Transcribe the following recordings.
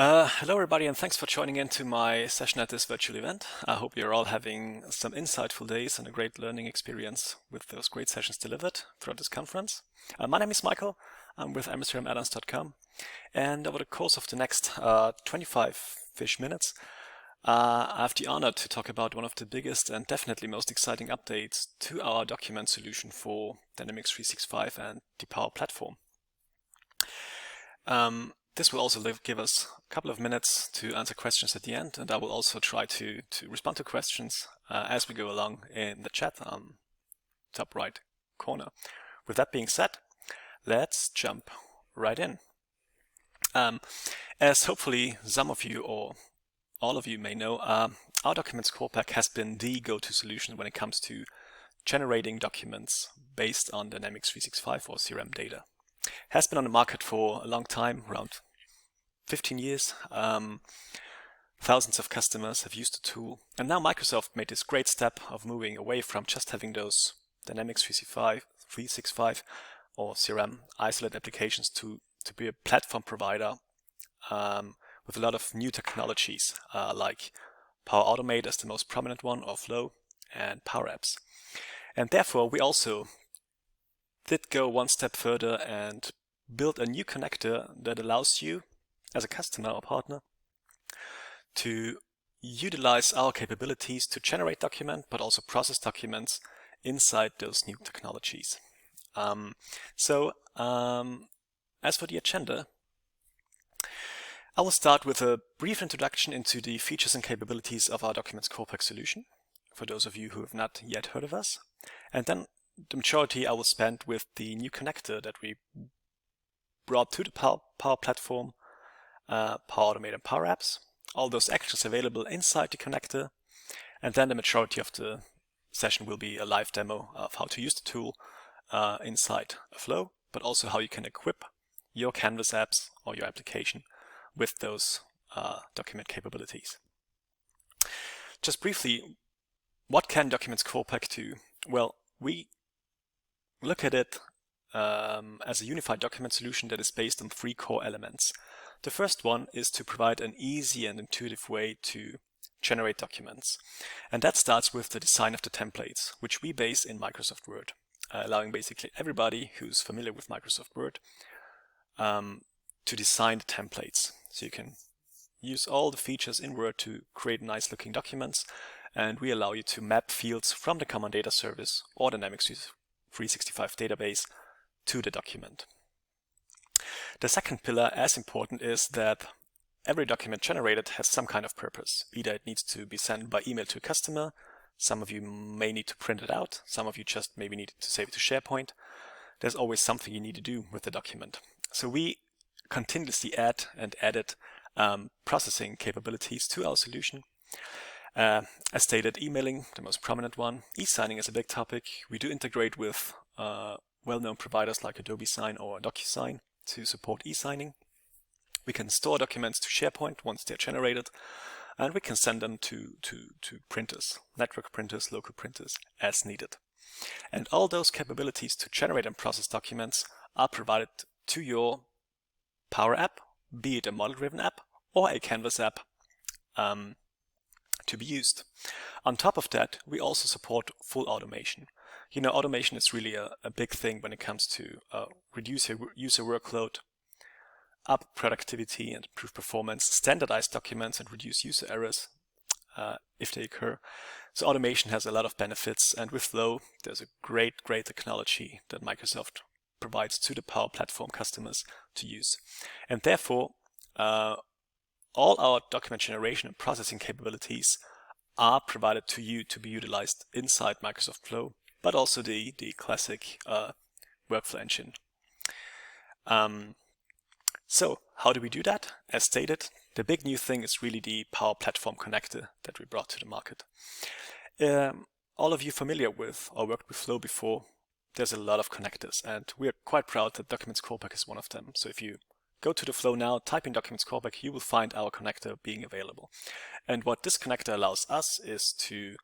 Hello everybody, and thanks for joining into my session at this virtual event. I hope you're all having some insightful days and a great learning experience with those great sessions delivered throughout this conference. My name is Michael. I'm with mscrm-addons.com, and over the course of the next 25-ish minutes, I have the honor to talk about one of the biggest and definitely most exciting updates to our document solution for Dynamics 365 and the Power Platform. This will also give us a couple of minutes to answer questions at the end, and I will also try to respond to questions as we go along in the chat on top right corner. With that being said, let's jump right in. As hopefully some of you or all of you may know, our DocumentsCorePack has been the go-to solution when it comes to generating documents based on Dynamics 365 or CRM data. Has been on the market for a long time, around 15 years. Thousands of customers have used the tool, and now Microsoft made this great step of moving away from just having those Dynamics 365 or CRM isolate applications to be a platform provider with a lot of new technologies like PowerAutomate as the most prominent one, or Flow, and PowerApps. And therefore we also did go one step further and build a new connector that allows you as a customer or partner to utilize our capabilities to generate document but also process documents inside those new technologies. As for the agenda, I will start with a brief introduction into the features and capabilities of our DocumentsCorePack solution for those of you who have not yet heard of us, and then the majority I will spend with the new connector that we brought to the Power Platform, PowerAutomate and PowerApps, all those actions available inside the connector, and then the majority of the session will be a live demo of how to use the tool inside a Flow, but also how you can equip your Canvas apps or your application with those document capabilities. Just briefly, what can DocumentsCorePack do? Well, we look at it as a unified document solution that is based on 3 core elements. The first one is to provide an easy and intuitive way to generate documents. And that starts with the design of the templates, which we base in Microsoft Word, allowing basically everybody who's familiar with Microsoft Word to design the templates. So you can use all the features in Word to create nice looking documents, and we allow you to map fields from the Common Data Service or Dynamics 365 database to the document. The second pillar, as important, is that every document generated has some kind of purpose. Either it needs to be sent by email to a customer, some of you may need to print it out, some of you just maybe need to save it to SharePoint. There's always something you need to do with the document. So we continuously add and edit processing capabilities to our solution. As stated, emailing, the most prominent one. E-signing is a big topic. We do integrate with well-known providers like Adobe Sign or DocuSign to support e-signing. We can store documents to SharePoint once they're generated, and we can send them to printers, network printers, local printers, as needed. And all those capabilities to generate and process documents are provided to your Power App, be it a model-driven app or a Canvas app, to be used. On top of that, we also support full automation. You know, automation is really a big thing when it comes to reduce your user workload, up productivity and improve performance, standardize documents and reduce user errors if they occur. So automation has a lot of benefits, and with Flow, there's a great technology that Microsoft provides to the Power Platform customers to use. And therefore, all our document generation and processing capabilities are provided to you to be utilized inside Microsoft Flow, but also the classic workflow engine. So how do we do that? As stated, the big new thing is really the Power Platform connector that we brought to the market. All of you familiar with or worked with Flow before, there's a lot of connectors, and we are quite proud that DocumentsCorePack is one of them. So if you go to the Flow now, type in DocumentsCorePack, you will find our connector being available. And what this connector allows us is to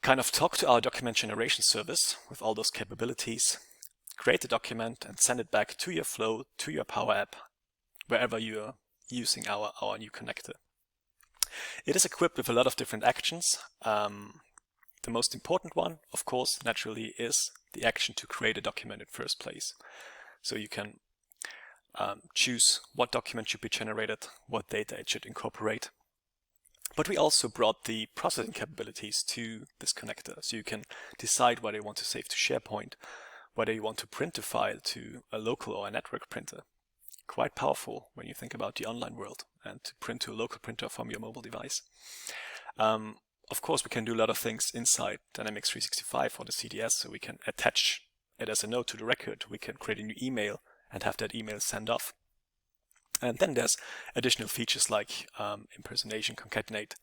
kind of talk to our document generation service with all those capabilities, create a document and send it back to your Flow, to your Power App, wherever you're using our new connector. It is equipped with a lot of different actions. The most important one, of course, naturally, is the action to create a document in first place. So you can choose what document should be generated, what data it should incorporate. But we also brought the processing capabilities to this connector, so you can decide whether you want to save to SharePoint, whether you want to print a file to a local or a network printer. Quite powerful when you think about the online world and to print to a local printer from your mobile device. Of course, we can do a lot of things inside Dynamics 365 or the CDS, so we can attach it as a note to the record. We can create a new email and have that email send off. And then there's additional features like impersonation, concatenate,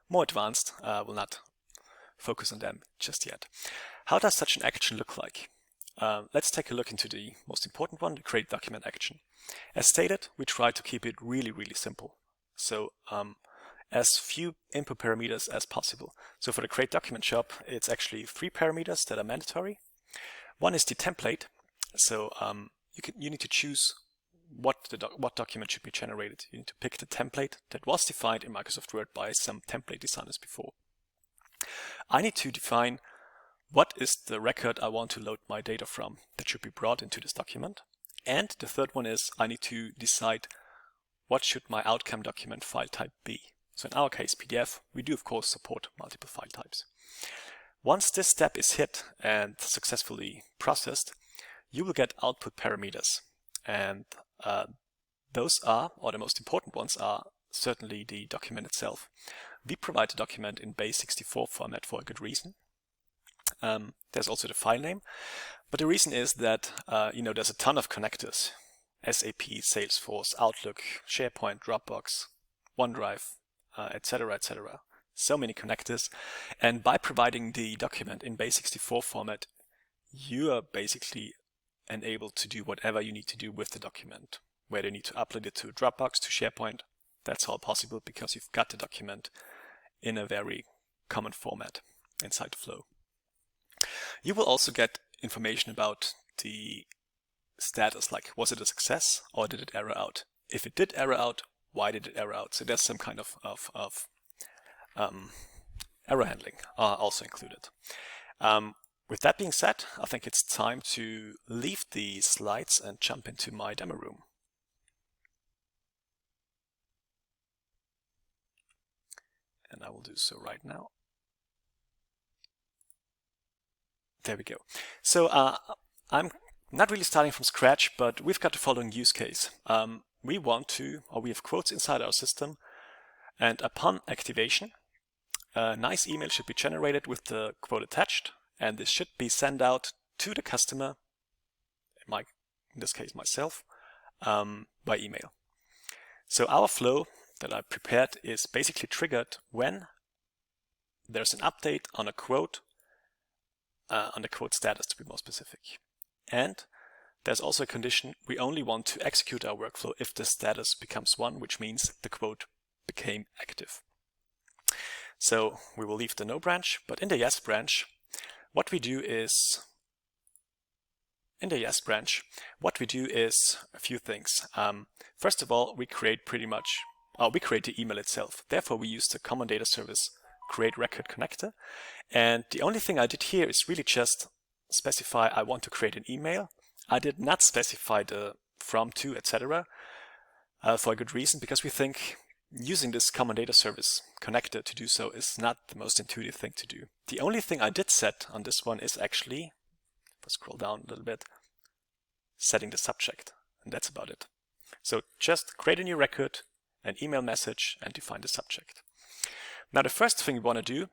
more advanced. We'll not focus on them just yet. How does such an action look like? Let's take a look into the most important one, the create document action. As stated, we try to keep it really, really simple. So as few input parameters as possible. So for the create document job, it's actually 3 parameters that are mandatory. One is the template. So you need to choose what document should be generated. You need to pick the template that was defined in Microsoft Word by some template designers before. I need to define what is the record I want to load my data from that should be brought into this document. And the third one is I need to decide what should my outcome document file type be. So in our case, PDF, we do of course support multiple file types. Once this step is hit and successfully processed, you will get output parameters. And those are, or the most important ones are, certainly the document itself. We provide the document in base64 format for a good reason. There's also the file name, but the reason is that there's a ton of connectors: SAP, Salesforce, Outlook, SharePoint, Dropbox, OneDrive, etc., etc. So many connectors, and by providing the document in base64 format, you are basically enabled to do whatever you need to do with the document. Whether you need to upload it to Dropbox, to SharePoint, that's all possible because you've got the document in a very common format inside the flow. You will also get information about the status, like was it a success or did it error out? If it did error out, why did it error out? So there's some kind of error handling also included. With that being said, I think it's time to leave the slides and jump into my demo room. And I will do so right now. There we go. So I'm not really starting from scratch, but we've got the following use case. We have quotes inside our system, and upon activation, a nice email should be generated with the quote attached, and this should be sent out to the customer, in this case myself, by email. So our flow that I prepared is basically triggered when there's an update on a quote, on the quote status to be more specific. And there's also a condition: we only want to execute our workflow if the status becomes 1, which means the quote became active. So we will leave the no branch, but in the yes branch, what we do is a few things. First of all, we create the email itself. Therefore, we use the common data service create record connector. And the only thing I did here is really just specify I want to create an email. I did not specify the from, to, etc. For a good reason, because we think using this common data service connector to do so is not the most intuitive thing to do. The only thing I did set on this one is actually, let's scroll down a little bit, setting the subject, and that's about it. So just create a new record, an email message, and define the subject. Now the first thing we want to do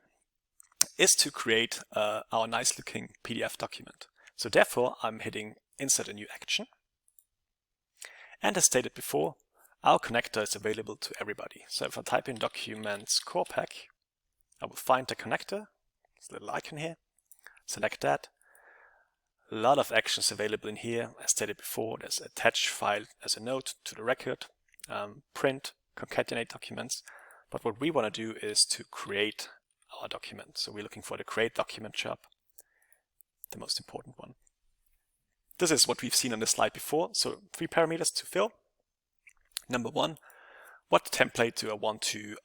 is to create our nice looking PDF document. So therefore I'm hitting insert a new action. And as stated before, our connector is available to everybody. So if I type in DocumentsCorePack, I will find the connector, this little icon here, select that. A lot of actions available in here. As stated before, there's attach file as a note to the record, print, concatenate documents. But what we want to do is to create our document. So we're looking for the create document job, the most important one. This is what we've seen on the slide before. So 3 parameters to fill. Number 1, what template do I want to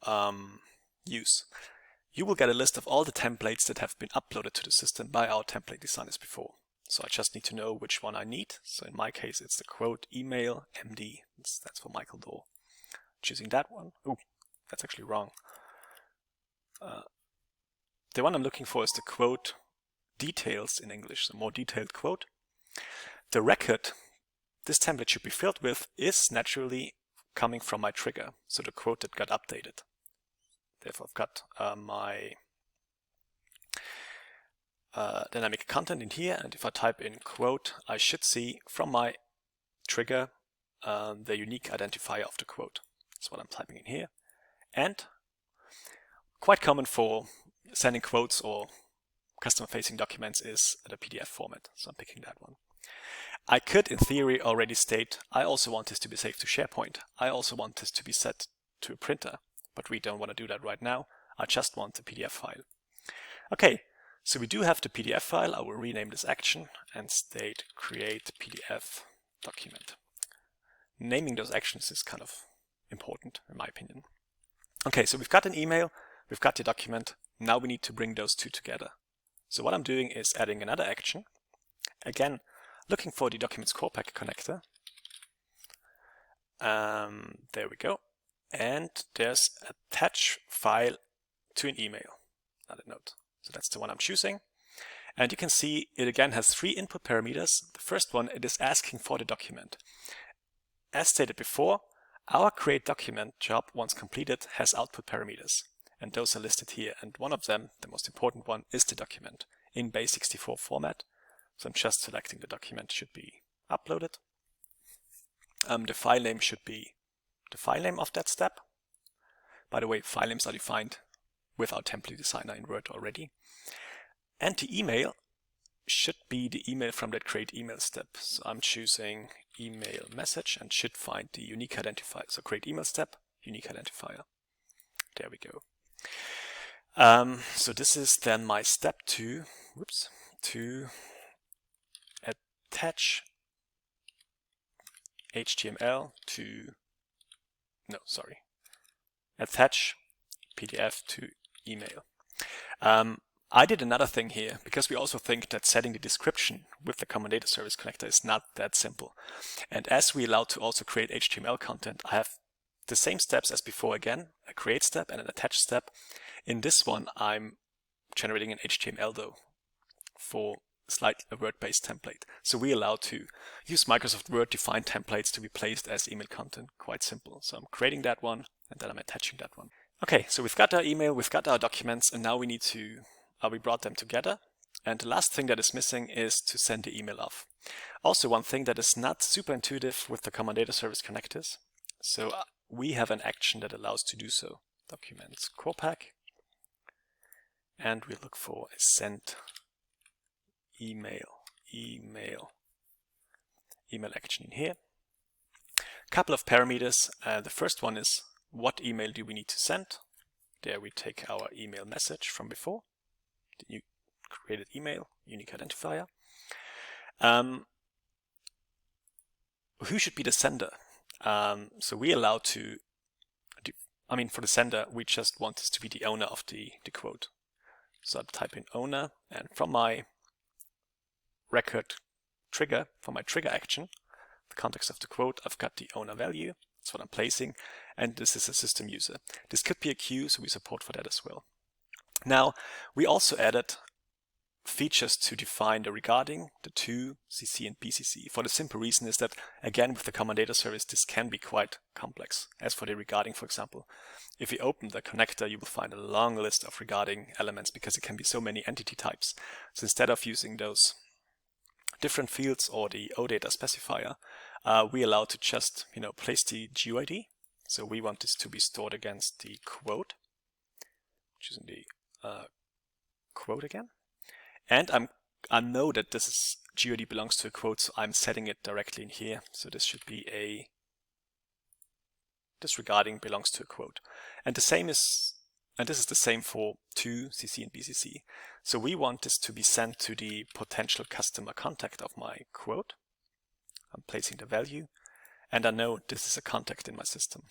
use? You will get a list of all the templates that have been uploaded to the system by our template designers before. So I just need to know which one I need. So in my case, it's the quote email MD. That's for Michael Dorr. Choosing that one. Oh, that's actually wrong. The one I'm looking for is the quote details in English, so more detailed quote. The record this template should be filled with is naturally coming from my trigger, so the quote that got updated. Therefore, I've got my dynamic content in here, and if I type in quote, I should see from my trigger the unique identifier of the quote. That's what I'm typing in here. And quite common for sending quotes or customer-facing documents is the PDF format, so I'm picking that one. I could, in theory, already state I also want this to be saved to SharePoint. I also want this to be set to a printer, but we don't want to do that right now. I just want the PDF file. Okay, so we do have the PDF file. I will rename this action and state create PDF document. Naming those actions is kind of important, in my opinion. Okay, so we've got an email, we've got the document. Now we need to bring those two together. So what I'm doing is adding another action. Again, looking for the DocumentsCorePack connector. There we go. And there's attach file to an email, not a note. So that's the one I'm choosing. And you can see it again has 3 input parameters. The first one, it is asking for the document. As stated before, our create document job, once completed, has output parameters. And those are listed here. And one of them, the most important one, is the document in base64 format. So I'm just selecting the document should be uploaded. The file name should be the file name of that step. By the way, file names are defined with our template designer in Word already. And the email should be the email from that create email step. So I'm choosing email message and should find the unique identifier. So create email step, unique identifier. There we go. So this is then my step to attach HTML to, attach PDF to email. I did another thing here because we also think that setting the description with the Common Data Service connector is not that simple. And as we allow to also create HTML content, I have the same steps as before again, a create step and an attach step. In this one, I'm generating an HTML though for a Word-based template. So we allow to use Microsoft Word defined templates to be placed as email content. Quite simple. So I'm creating that one and then I'm attaching that one. Okay, so we've got our email, we've got our documents, and now we need to, we brought them together. And the last thing that is missing is to send the email off. Also, one thing that is not super intuitive with the Common Data Service connectors. So we have an action that allows to do so. DocumentsCorePack. And we look for a send email action in here. Couple of parameters. The first one is what email do we need to send? There we take our email message from before, the new created email, unique identifier. Who should be the sender? So we allow to, for the sender, we just want this to be the owner of the quote. So I'll type in owner, and from my record trigger, from my trigger action, the context of the quote, I've got the owner value. That's what I'm placing, and this is a system user. This could be a queue, so we support for that as well. Now, we also added features to define the regarding, the to, CC, and BCC. For the simple reason is that, again, with the Common Data Service, this can be quite complex. As for the regarding, for example, if you open the connector, you will find a long list of regarding elements because it can be so many entity types. So instead of using those different fields or the OData specifier, we allow to just place the GUID. So we want this to be stored against the quote, which is in the quote again. And I know that this is GUID belongs to a quote, so I'm setting it directly in here. So this should be this regarding belongs to a quote. And this is the same for to, CC, and BCC. So we want this to be sent to the potential customer contact of my quote. I'm placing the value, and I know this is a contact in my system.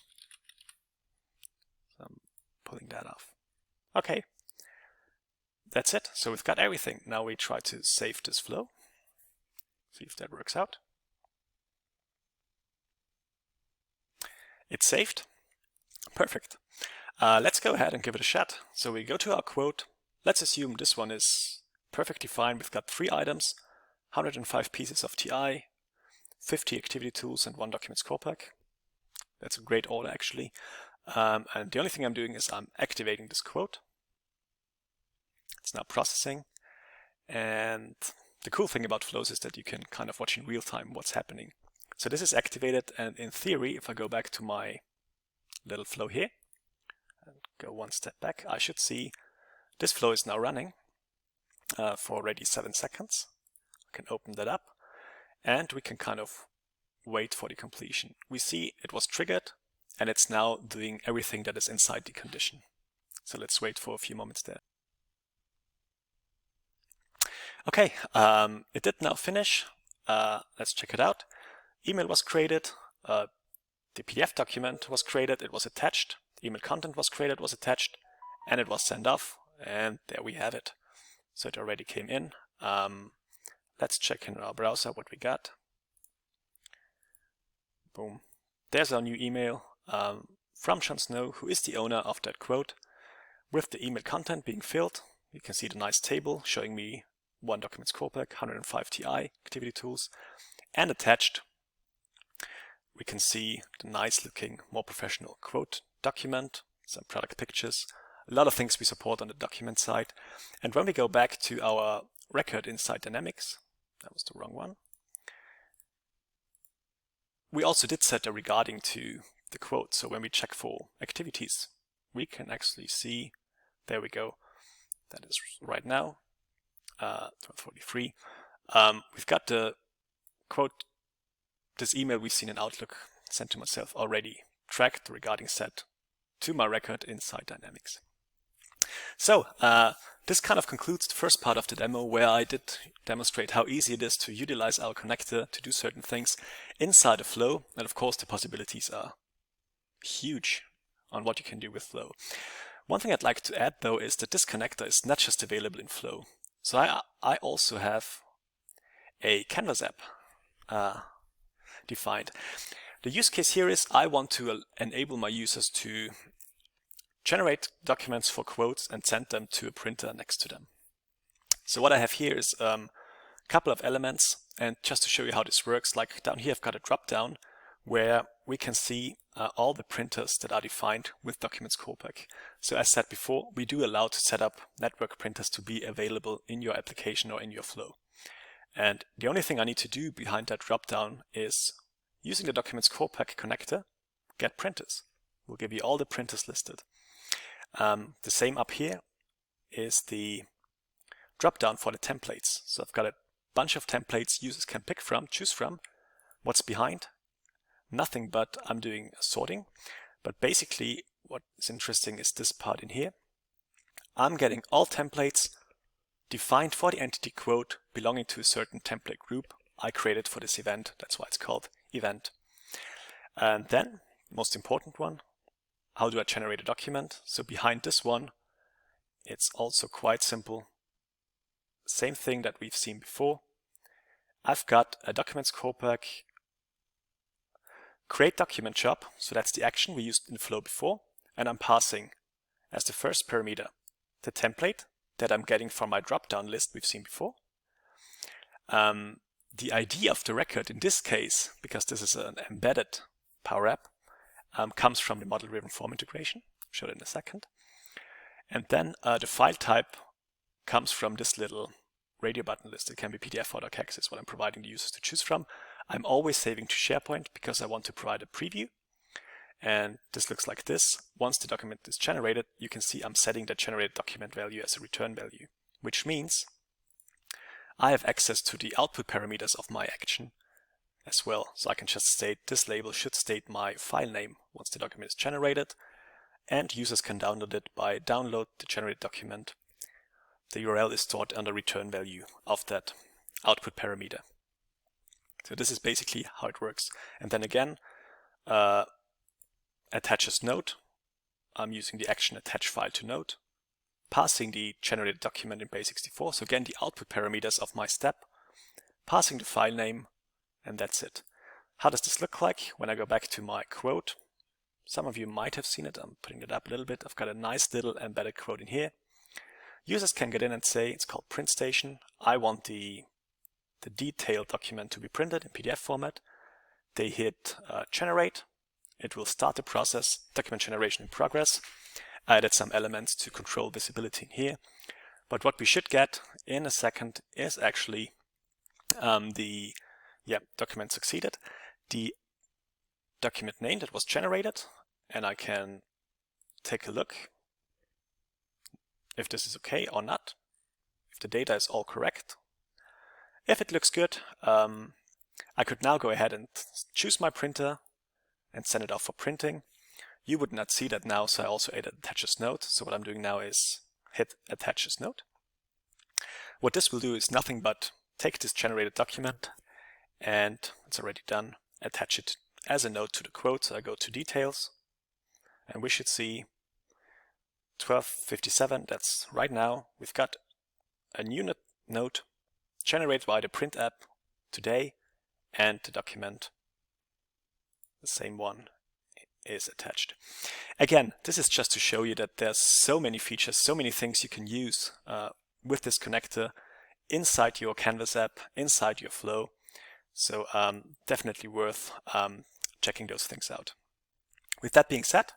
pulling that off. Okay, that's it. So we've got everything. Now we try to save this flow. See if that works out. It's saved. Perfect. Let's go ahead and give it a shot. So we go to our quote. Let's assume this one is perfectly fine. We've got 3 items, 105 pieces of TI, 50 activity tools, and 1 DocumentsCorePack. That's a great order, actually. And the only thing I'm doing is I'm activating this quote. It's now processing. And the cool thing about flows is that you can kind of watch in real time what's happening. So this is activated, and in theory, if I go back to my little flow here and go one step back, I should see this flow is now running for already 7 seconds. I can open that up, and we can kind of wait for the completion. We see it was triggered, and it's now doing everything that is inside the condition. So let's wait for a few moments there. Okay, it did now finish. Let's check it out. Email was created, the PDF document was created, it was attached, email content was created, was attached, and it was sent off, and there we have it. So it already came in. Let's check in our browser what we got. Boom. There's our new email from Jon Snow, who is the owner of that quote, with the email content being filled. You can see the nice table showing me 1 DocumentsCorePack, 105 TI activity tools, and attached we can see the nice looking, more professional quote document, some product pictures, a lot of things we support on the document side. And when we go back to our record inside Dynamics, that was the wrong one, we also did set a regarding to the quote. So when we check for activities, we can actually see, there we go, that is right now, 12:43. We've got the quote, this email we've seen in Outlook sent to myself already tracked regarding set to my record inside Dynamics. So this kind of concludes the first part of the demo, where I did demonstrate how easy it is to utilize our connector to do certain things inside a flow. And of course, the possibilities are huge on what you can do with flow. One thing I'd like to add, though, is that this connector is not just available in flow. So I also have a Canvas app defined. The use case here is I want to enable my users to generate documents for quotes and send them to a printer next to them. So what I have here is a couple of elements, and just to show you how this works, like down here I've got a drop down where we can see all the printers that are defined with DocumentsCorePack. So as said before, we do allow to set up network printers to be available in your application or in your flow. And the only thing I need to do behind that dropdown is, using the DocumentsCorePack connector, get printers. We'll give you all the printers listed. The same up here is the dropdown for the templates. So I've got a bunch of templates users can pick from, choose from. What's behind? Nothing, but I'm doing sorting. But basically what is interesting is this part in here. I'm getting all templates defined for the entity quote belonging to a certain template group I created for this event. That's why it's called event. And then, most important one, how do I generate a document? So behind this one, it's also quite simple. Same thing that we've seen before. I've got a DocumentsCorePack create document job. So that's the action we used in flow before. And I'm passing as the first parameter the template that I'm getting from my drop-down list we've seen before. The ID of the record in this case, because this is an embedded Power App, comes from the model-driven form integration. I'll show it in a second. And then the file type comes from this little radio button list. It can be PDF or docx, is what I'm providing the users to choose from. I'm always saving to SharePoint because I want to provide a preview. And this looks like this. Once the document is generated, you can see I'm setting the generated document value as a return value, which means I have access to the output parameters of my action as well. So I can just state this label should state my file name once the document is generated, and users can download it by download the generated document. The URL is stored under return value of that output parameter. So this is basically how it works. And then again, attaches note I'm using the action attach file to node, passing the generated document in base64, so again the output parameters of my step, passing the file name, and that's it. How does this look like when I go back to my quote? Some of you might have seen it. I'm putting it up a little bit. I've got a nice little embedded quote in here. Users can get in and say, it's called print station. I want the detailed document to be printed in PDF format. They hit generate. It will start the process, document generation in progress. I added some elements to control visibility in here. But what we should get in a second is actually document succeeded. The document name that was generated, and I can take a look if this is okay or not, if the data is all correct. If it looks good, I could now go ahead and choose my printer and send it off for printing. You would not see that now, so I also added attach as node. So what I'm doing now is hit attach as node. What this will do is nothing but take this generated document, and it's already done, attach it as a node to the quote. So I go to details, and we should see 12:57. That's right now. We've got a new node generated by the print app today, and the document, the same one, is attached. Again, this is just to show you that there's so many features, so many things you can use with this connector inside your Canvas app, inside your flow. So definitely worth checking those things out. With that being said,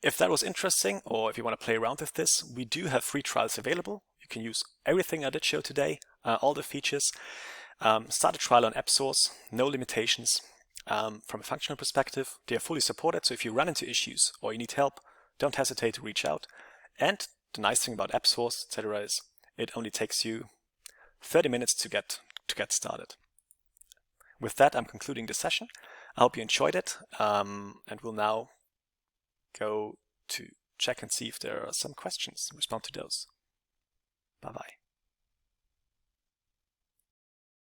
if that was interesting, or if you want to play around with this, we do have free trials available. You can use everything I did show today, all the features. Start a trial on AppSource, no limitations. From a functional perspective, they are fully supported, so if you run into issues or you need help, don't hesitate to reach out. And the nice thing about AppSource, etc., is it only takes you 30 minutes to get started. With that, I'm concluding this session. I hope you enjoyed it, and we'll now go to check and see if there are some questions and respond to those. Bye-bye.